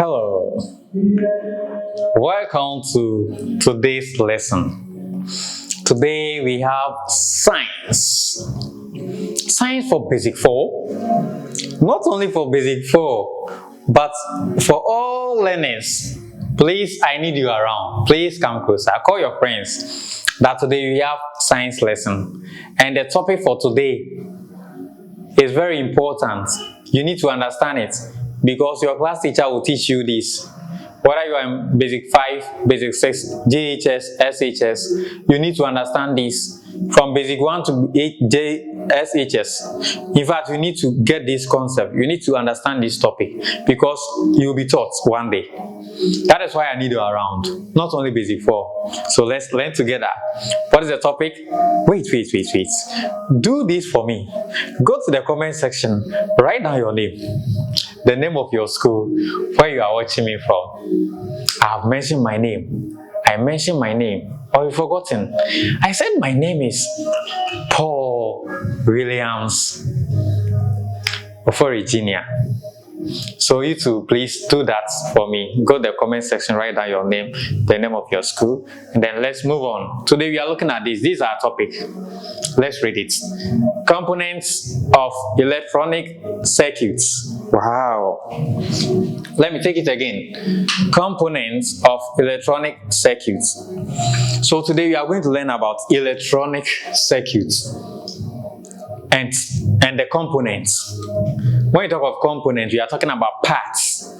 Hello, welcome to today's lesson. Today we have science. Science for Basic 4. Not only for Basic 4, but for all learners. Please, I need you around. Please come closer. Call your friends that today we have science lesson. And the topic for today is very important. You need to understand it because your class teacher will teach you this. Whether you are in Basic 5, Basic 6, JHS, SHS, you need to understand this. From Basic 1 to SHS. In fact, you need to get this concept. You need to understand this topic because you will be taught one day. That is why I need you around. Not only Basic 4. So let's learn together. What is the topic? Wait. Do this for me. Go to the comment section. Write down your name. The name of your school, where you are watching me from. I have mentioned my name. I mentioned my name. Or you've forgotten. I said my name is Paul Williams of Virginia. So you two, please do that for me. Go to the comment section, write down your name, the name of your school, and then let's move on. Today we are looking at this. This is our topic. Let's read it. Components of electronic circuits. Wow. Let me take it again. Components of electronic circuits. So today we are going to learn about electronic circuits and the components. When you talk of components, we are talking about parts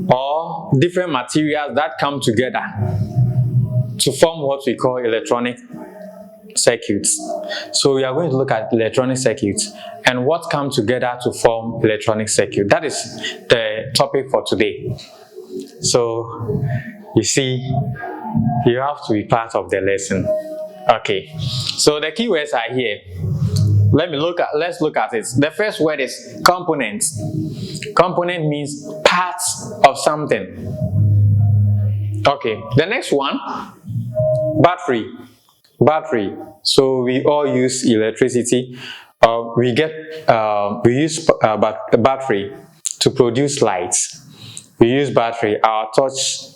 or different materials that come together to form what we call electronic circuits. So we are going to look at electronic circuits and what comes together to form electronic circuit. That is the topic for today. So you see, you have to be part of the lesson. Okay, so the keywords are here. Let's look at it. The first word is component. Component means parts of something. Okay, the next one, battery. Battery. So we all use electricity. We use battery to produce lights. We use battery. Our touch,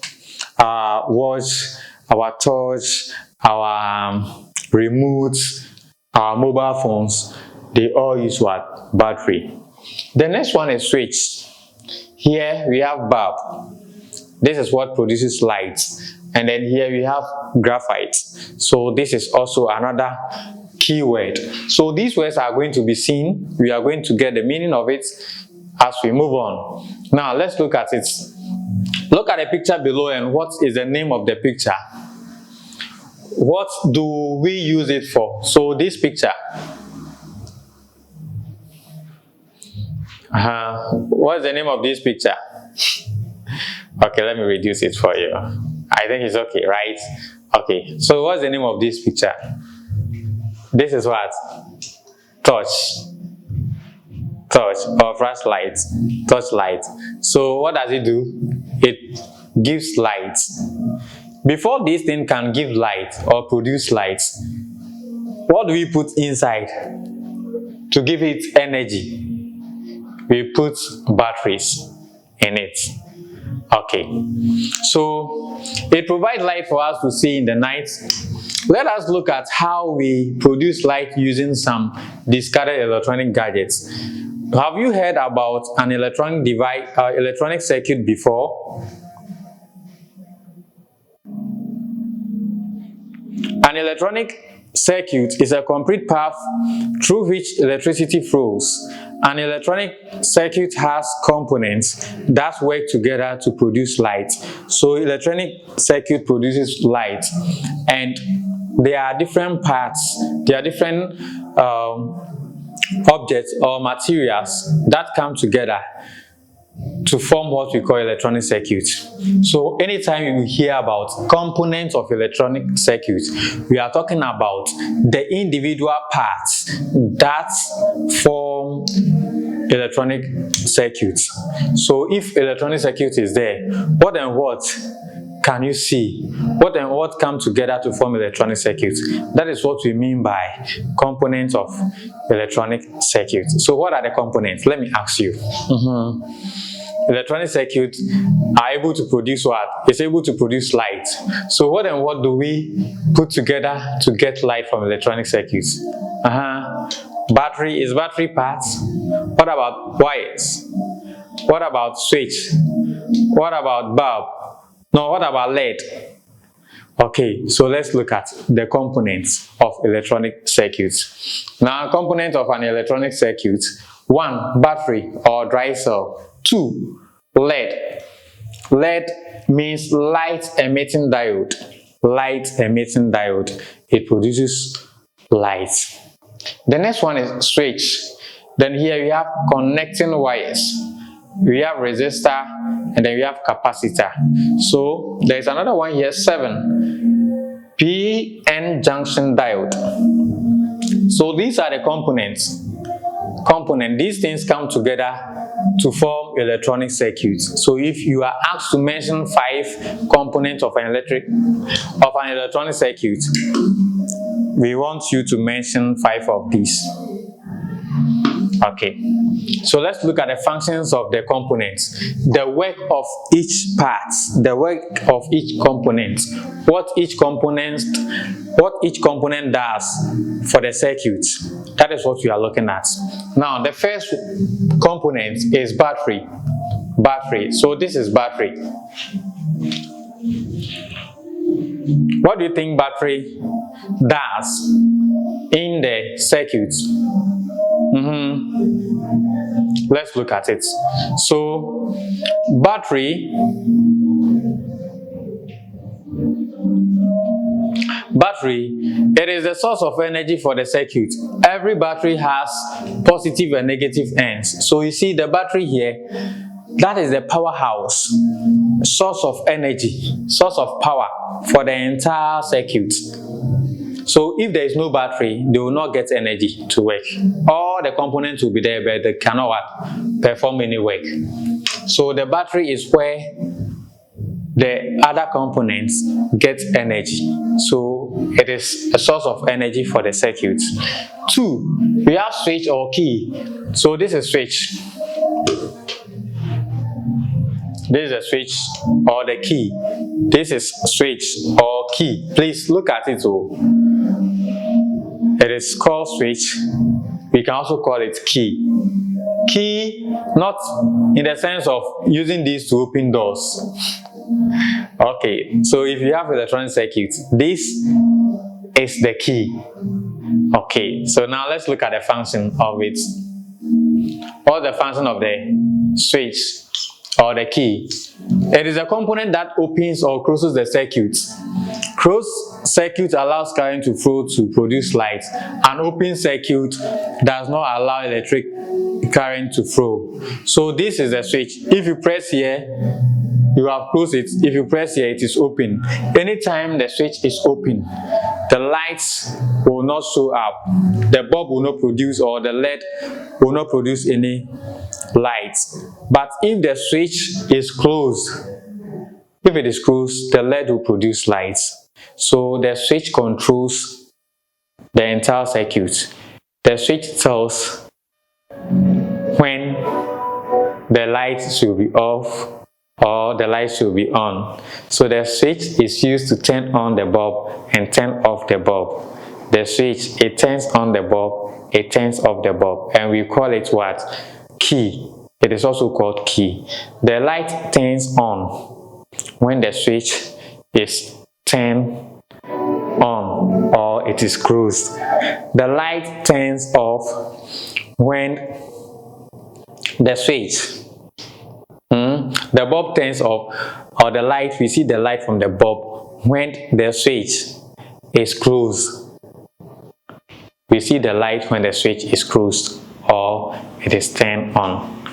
our watch, our torch, our remotes, our mobile phones, they all use what? Battery. The next one is switch. Here we have bulb. This is what produces light. And then here we have graphite. So this is also another keyword. So these words are going to be seen. We are going to get the meaning of it as we move on. Now let's look at it. Look at the picture below and what is the name of the picture? What do we use it for? So this picture. What's the name of this picture? Okay, let me reduce it for you. I think it's okay, right? Okay, so what's the name of this picture? This is what? Torch or flashlight. Torchlight. So what does it do? It gives light. Before this thing can give light or produce light, what do we put inside to give it energy? We put batteries in it. Okay, so it provides light for us to see in the night. Let us look at how we produce light using some discarded electronic gadgets. Have you heard about an electronic device, electronic circuit before? An electronic circuit is a complete path through which electricity flows. An electronic circuit has components that work together to produce light. So electronic circuit produces light, and there are different parts, there are different objects or materials that come together to form what we call electronic circuits. So anytime you hear about components of electronic circuits, we are talking about the individual parts that form electronic circuits. So if electronic circuit is there, what and what can you see? What and what come together to form electronic circuits? That is what we mean by components of electronic circuits. So what are the components? Let me ask you. electronic circuits are able to produce what? It's able to produce light. So what and what do we put together to get light from electronic circuits? Battery is battery parts. What about wires? What about switch? What about bulb? No, what about LED? Okay, so let's look at the components of electronic circuits. Now, components of an electronic circuit: 1. Battery or dry cell. 2. LED. LED means light emitting diode. Light emitting diode. It produces light. The next one is switch. Then here we have connecting wires. We have resistor, and then we have capacitor. So there is another one here, 7. PN junction diode. So these are the components. These things come together to form electronic circuits. So if you are asked to mention 5 components of an electronic circuit, we want you to mention 5 of these. Okay, so let's look at the functions of the components, the work of each part, the work of each component, what each component does for the circuit. That is what we are looking at. Now, the first component is battery. So this is battery. What do you think battery does in the circuit? Let's look at it. So battery, it is the source of energy for the circuit. Every battery has positive and negative ends. So you see the battery here, that is the powerhouse, source of energy, source of power for the entire circuit. So if there is no battery, they will not get energy to work. All the components will be there, but they cannot perform any work. So the battery is where the other components get energy. So it is a source of energy for the circuit. 2, we have switch or key. So this is switch. This is a switch or the key. This is switch or key. Please look at it. It is called switch. We can also call it key. Key, not in the sense of using these to open doors. Okay, so if you have electronic circuits, this is the key. Okay, so now let's look at the function of it. What's the function of the switch or the key? It is a component that opens or closes the circuit. Closed circuit allows current to flow to produce light. An open circuit does not allow electric current to flow. So this is the switch. If you press here, you have closed it. If you press here, it is open. Anytime the switch is open, the lights will not show up. The bulb will not produce, or the LED will not produce any lights. But if the switch is closed, if it is closed, the LED will produce lights. So the switch controls the entire circuit. The switch tells when the lights should be off or the light should be on. So the switch is used to turn on the bulb and turn off the bulb. The switch, it turns on the bulb, it turns off the bulb, and we call it what? Key. It is also called key. The light turns on when the switch is turned on or it is closed. The light turns off when the switch, the bulb turns off, or the light, we see the light from the bulb when the switch is closed. We see the light when the switch is closed or it is turned on.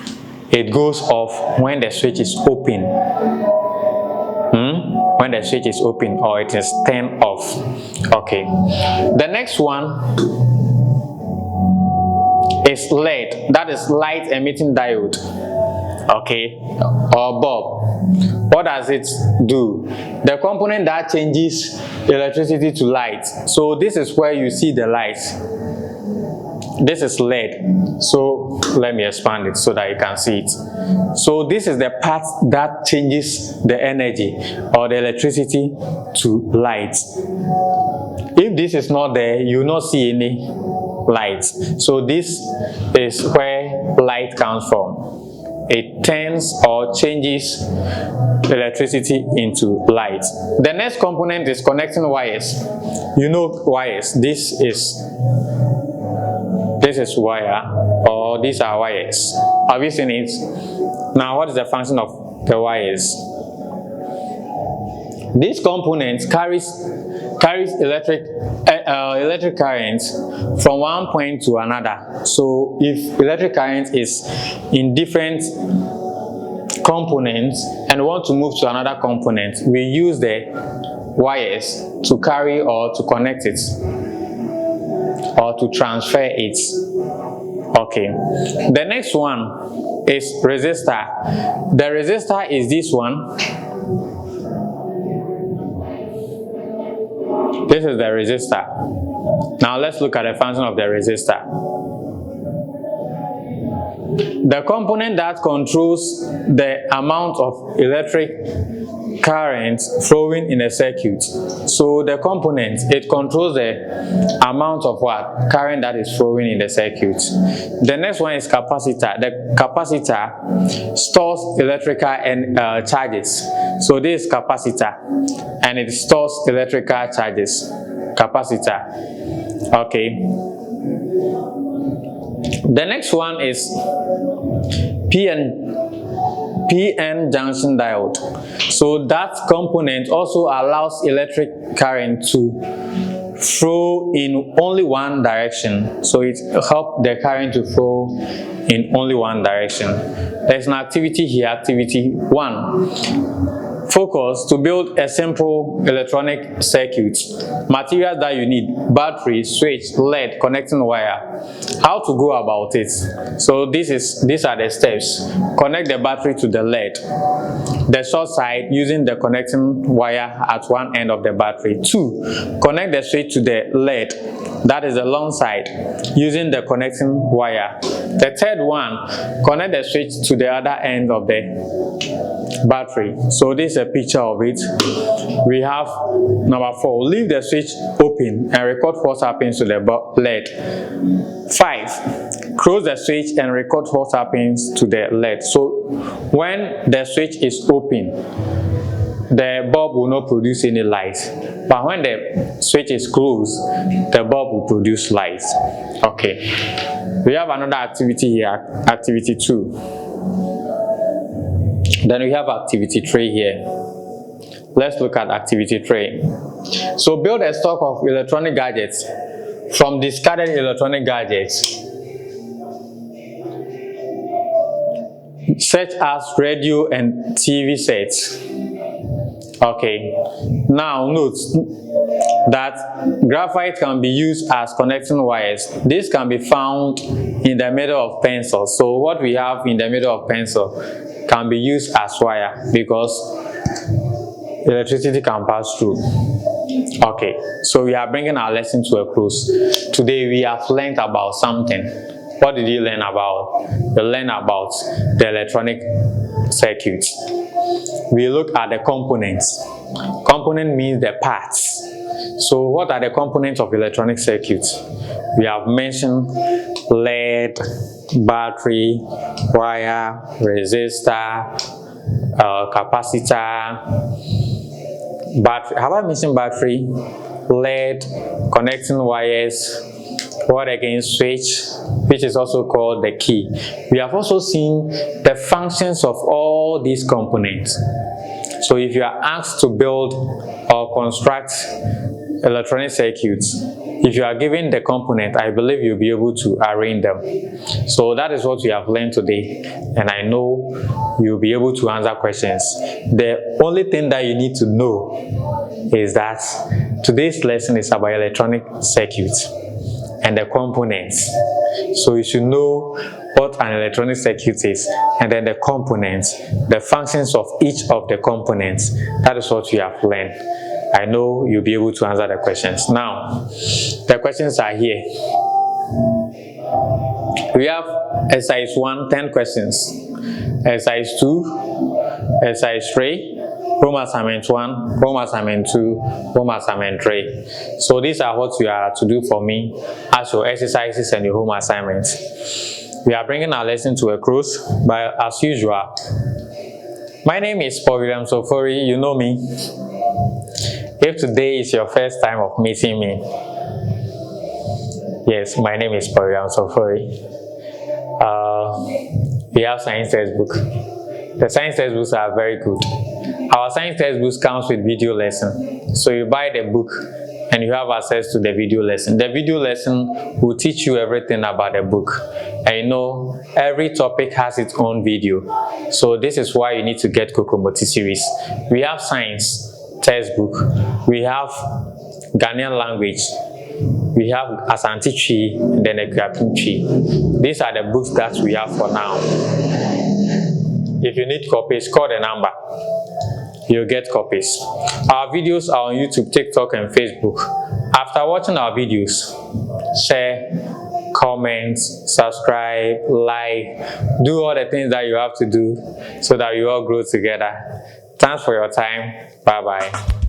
It goes off when the switch is open. When the switch is open or it is turned off. Okay. The next one is LED. That is light emitting diode. Okay, or bulb. What does it do? The component that changes electricity to light. So this is where you see the light. This is lead. So let me expand it so that you can see it. So this is the part that changes the energy or the electricity to light. If this is not there, you will not see any light. So this is where light comes from. It turns or changes electricity into light. The next component is connecting wires. You know wires. This is wire, or these are wires. Have you seen it? Now, what is the function of the wires? This component carries electric current from one point to another. So if electric current is in different components and want to move to another component, we use the wires to carry or to connect it or to transfer it. Okay, the next one is resistor. The resistor is this one. This is the resistor. Now let's look at the function of the resistor. The component that controls the amount of electric current flowing in a circuit. So the component, it controls the amount of what? Current that is flowing in the circuit. The next one is capacitor. The capacitor stores electrical and charges. So this is capacitor, and it stores electrical charges. Capacitor. Okay. The next one is PN junction diode. So that component also allows electric current to flow in only one direction. So it helps the current to flow in only one direction. There's an activity here, activity 1. Focus to build a simple electronic circuit. Materials that you need: battery, switch, LED, connecting wire. How to go about it? So these are the steps. Connect the battery to the LED. The short side using the connecting wire at one end of the battery. 2. Connect the switch to the LED. That is the long side using the connecting wire. The third one, connect the switch to the other end of the battery. So this is a picture of it. We have number 4, leave the switch open and record what happens to the LED. 5, close the switch and record what happens to the LED. So when the switch is open, the bulb will not produce any light, but when the switch is closed, the bulb will produce light. Okay, we have another activity here, activity 2. Then we have activity 3 here. Let's look at activity 3. So build a stock of electronic gadgets from discarded electronic gadgets such as radio and TV sets. Okay, now note that graphite can be used as connecting wires. This can be found in the middle of pencil. So what we have in the middle of pencil can be used as wire because electricity can pass through. Okay, so we are bringing our lesson to a close. Today we have learned about something. What did you learn about? You learned about the electronic circuits. We look at the components. Component means the parts. So what are the components of electronic circuits? We have mentioned LED, battery, wire, resistor, capacitor, battery. Have I mentioned battery, LED, connecting wires, what again? Switch, which is also called the key. We have also seen the functions of all these components. So if you are asked to build or construct electronic circuits, if you are given the component, I believe you'll be able to arrange them. So that is what we have learned today, and I know you'll be able to answer questions. The only thing that you need to know is that today's lesson is about electronic circuits and the components. So you should know what an electronic circuit is, and then the components, the functions of each of the components. That is what we have learned. I know you'll be able to answer the questions. Now, the questions are here. We have exercise 1, 10 questions. Exercise 2, exercise 3, home assignment 1, home assignment 2, home assignment 3. So these are what you are to do for me as your exercises and your home assignments. We are bringing our lesson to a close, but as usual, my name is Paul William Sofori. You know me. If today is your first time of meeting me, yes, my name is Paul William Sofori. We have science textbook. The science textbooks are very good. Our science textbooks comes with video lesson. So you buy the book and you have access to the video lesson. The video lesson will teach you everything about the book. And you know, every topic has its own video. So this is why you need to get Kokomoti series. We have science textbook. We have Ghanaian language. We have Asante Chi, then Ekuapem Chi. These are the books that we have for now. If you need copies, call the number. You'll get copies. Our videos are on YouTube, TikTok, and Facebook. After watching our videos, share, comment, subscribe, like, do all the things that you have to do so that we all grow together. Thanks for your time. Bye-bye.